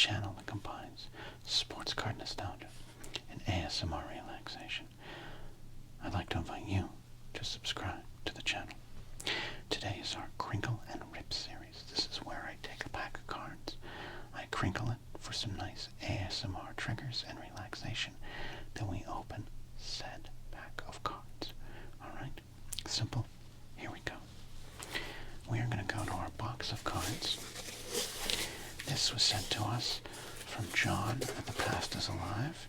channel that combines sports card nostalgia and ASMR relaxation. I'd like to invite you to subscribe to the channel. Today is our Crinkle and Rip series. This is where I take a pack of cards, I crinkle it for some nice ASMR triggers and relaxation, then we open said pack of cards. Alright? Simple. Here we go. We are going to go to our box of cards. This was sent to us from John at The Past is Alive.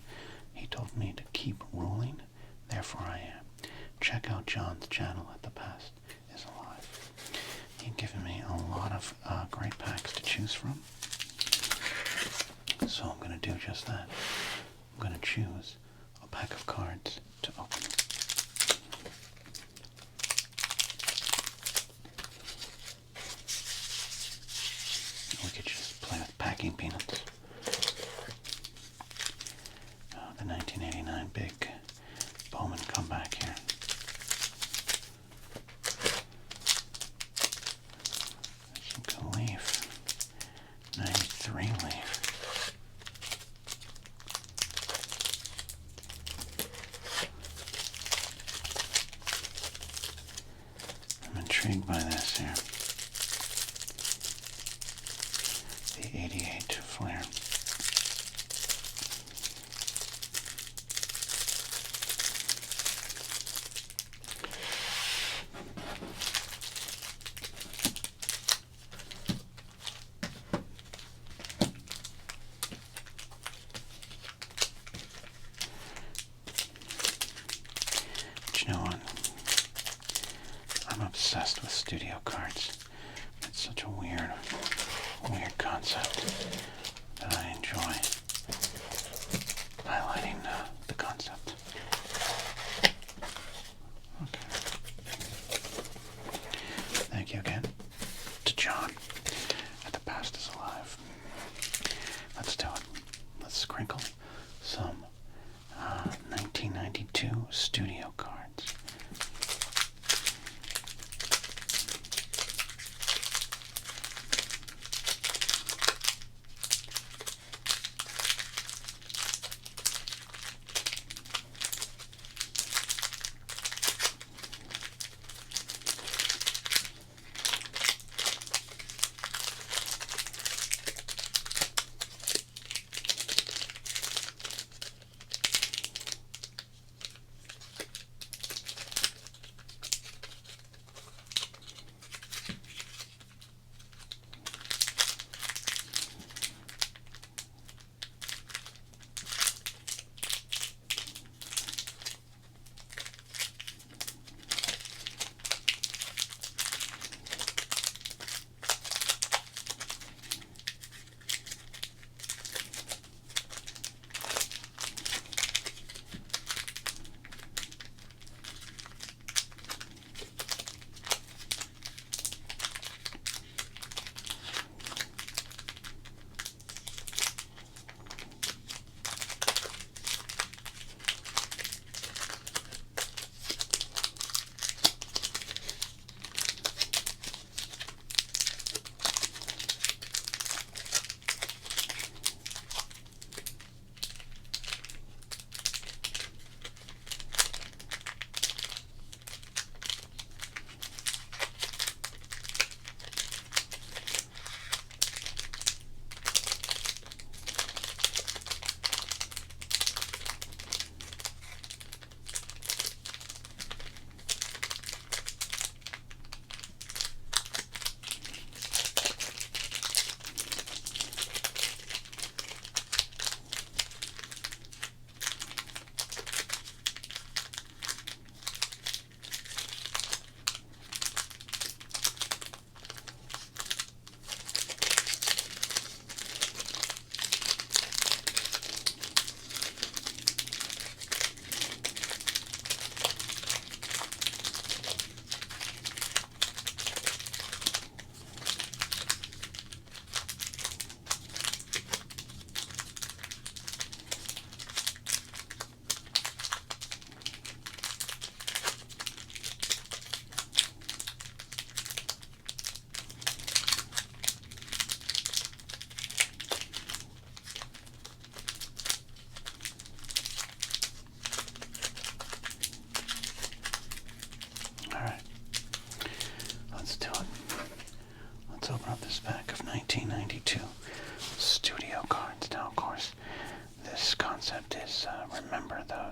He told me to keep ruling, therefore I am. Check out John's channel at The Past is Alive. He's given me a lot of great packs to choose from. So I'm going to do just that. I'm going to choose a pack of cards to open. We could just play with packing peanuts. The 1989 big Bowman comeback here. Some good leaf. 93 leaf. I'm intrigued by this here. The 88 flare. But you know what? I'm obsessed with studio cards. It's such a weird concept that I enjoy highlighting the concept. Okay. Thank you again to John at The Past is Alive. Let's do it. Let's crinkle some 1992 studio cards.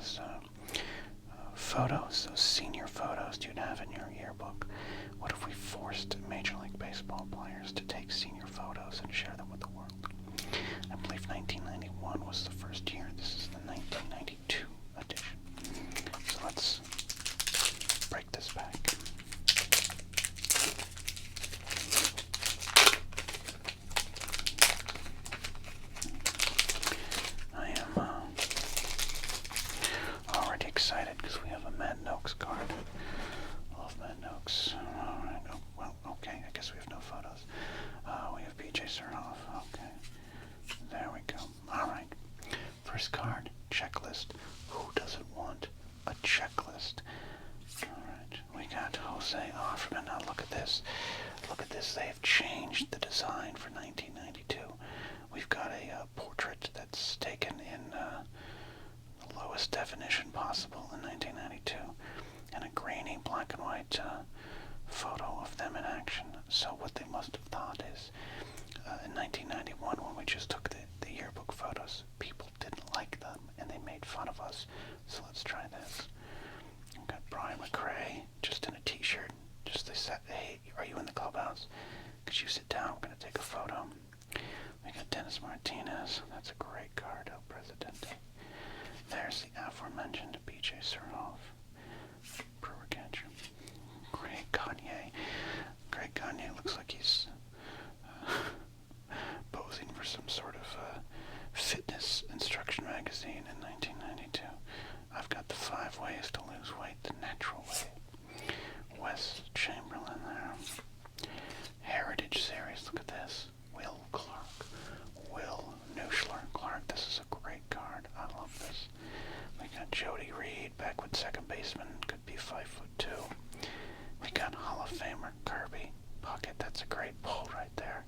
those photos, those senior photos you'd have in your yearbook. What if we forced Major League Baseball players to take senior photos and share them with the world? I believe 1991 was the first year. This is the 1992 edition. So let's break this back. I am already excited because we have a Mad Noakes card. I love Mad Noakes. Alright, oh, well, okay, I guess we have no photos. We have BJ Surhoff. Okay, there we go. Alright, first card, checklist. Who doesn't want a checklist? Alright, we got Jose Offerman. Now look at this. Look at this. They've changed the design for 1992. We've got a portrait that's taken in the lowest definition possible in 1992, and a grainy black and white photo of them in action. So what they must have thought is, in 1991, when we just took the yearbook photos, people didn't like them, and they made fun of us. So let's try this. We've got Brian McRae, just in a t-shirt. Just they said, hey, are you in the clubhouse? Could you sit down? We're going to take a photo. We got Dennis Martinez. That's a great card, El Presidente. There's the aforementioned BJ Surhoff, Brewer catcher. Greg Gagne. Greg Gagne looks like he's posing for some sort of fitness instruction magazine in 1992. I've got the 5 ways to lose weight the natural way. Wes Chamberlain there. Heritage series, look at this. Will Clark. Will Nuschler Clark. This is a great card. I love this. We got Jody Reed, backward second baseman, could be 5'2". We got Hall of Famer Kirby Puckett. That's a great pull right there.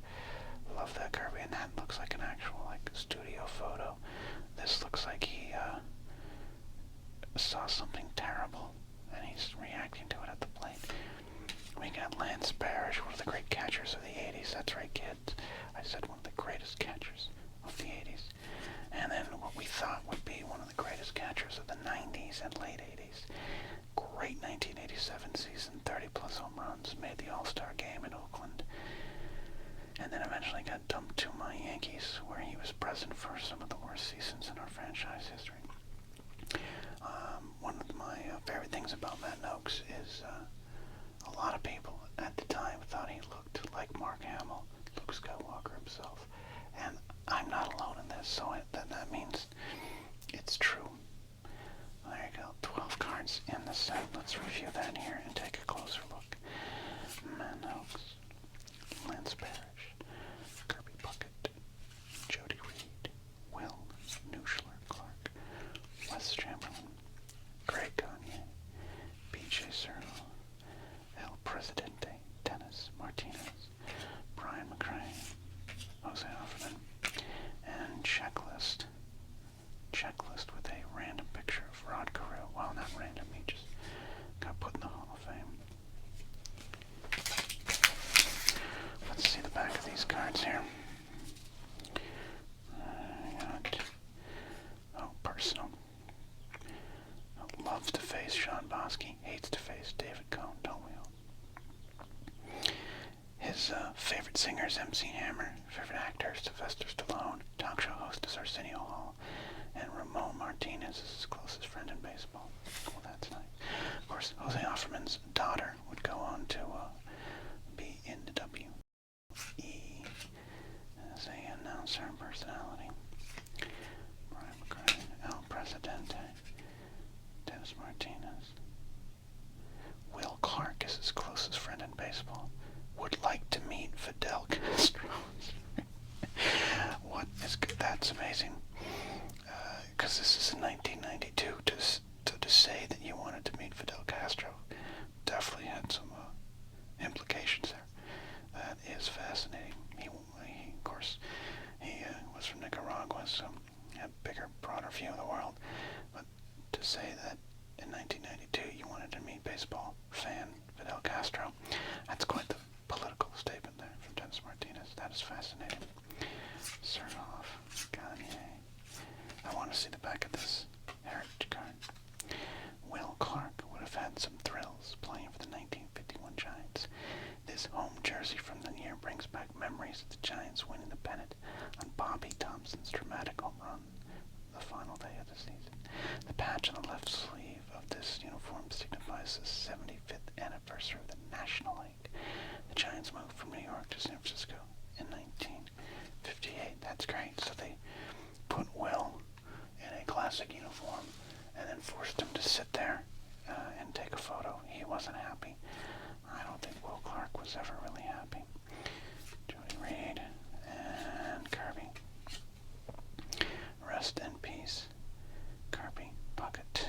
Love that Kirby, and that looks like an actual studio photo. This looks like he saw something terrible and he's reacting to it at the plate. We got Lance Parrish, one of the great catchers of the 80s. That's right, kids. I said one of the greatest catchers of the 80s. And then what we thought would be one of the greatest catchers of the 90s and late 80s. Great 1987 season, 30-plus home runs, made the All-Star game in Oakland. And then eventually got dumped to my Yankees, where he was present for some of the worst seasons in our franchise history. One of my favorite things about Matt Noakes is a lot of people at the time thought he looked like Mark Hamill, Luke Skywalker himself. And I'm not alone in this, so that means it's true. There you go, 12 cards in the set. Let's review that here and take a closer look. Matt Noakes, Lance Parrish, Kirby Puckett, Jody Reed, Will Nuschler Clark, Wes Chamberlain, Greg Gagne, BJ Surhoff, El Presidente, Dennis Martinez, Brian McRae, Jose Offerman, and checklist with a random picture of Rod Carew. Well, not random, he just got put in the Hall of Fame. Let's see the back of these cards here. Personal. Loves to face Sean Bosky, hates to face David Cohn, don't we all? His favorite singer is MC Hammer, favorite actor is Sylvester Stallone, talk show host is Arsenio Hall, and Ramon Martinez is his closest friend in baseball. Well, that's nice. Of course, Jose Offerman's daughter would go on to be in the W.E. as a announcer and personality. Brian McRae, El Presidente, Dennis Martinez. Will Clark is his closest friend in baseball. Would like to meet Fidel Castro. What is good? That's amazing. Because this is in 1992. To say that you wanted to meet Fidel Castro definitely had some implications there. That is fascinating. He of course, he was from Nicaragua, so he had a bigger, broader view of the world. But to say that in 1992 you wanted to meet baseball fan Fidel Castro, that's quite the political statement there from Dennis Martinez. That is fascinating. Surhoff, Gagne. I want to see the back of this heritage card. Johnson's dramatic home run the final day of the season. The patch on the left sleeve of this uniform signifies the 75th anniversary of the National League. The Giants moved from New York to San Francisco in 1958. That's great. So they put Will in a classic uniform and then forced him to sit there and take a photo. He wasn't happy. I don't think Will Clark was ever really happy. Jody Reed and Kirby. Rest in peace, Kirby Puckett.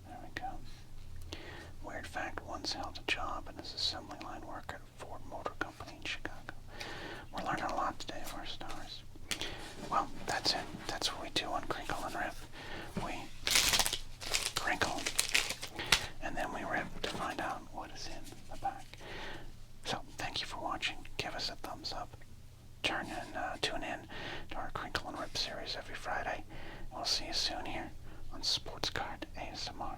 There we go. Weird fact, once held a job as assembly line worker at Ford Motor Company in Chicago. We're learning a lot today of our stars. Well, that's it. That's what we do on Crinkle and Rip. We crinkle, and then we rip to find out what is in the back. So, thank you for watching. Give us a thumbs up. Tune in to our Crinkle and Rip series every Friday. We'll see you soon here on Sports Card ASMR.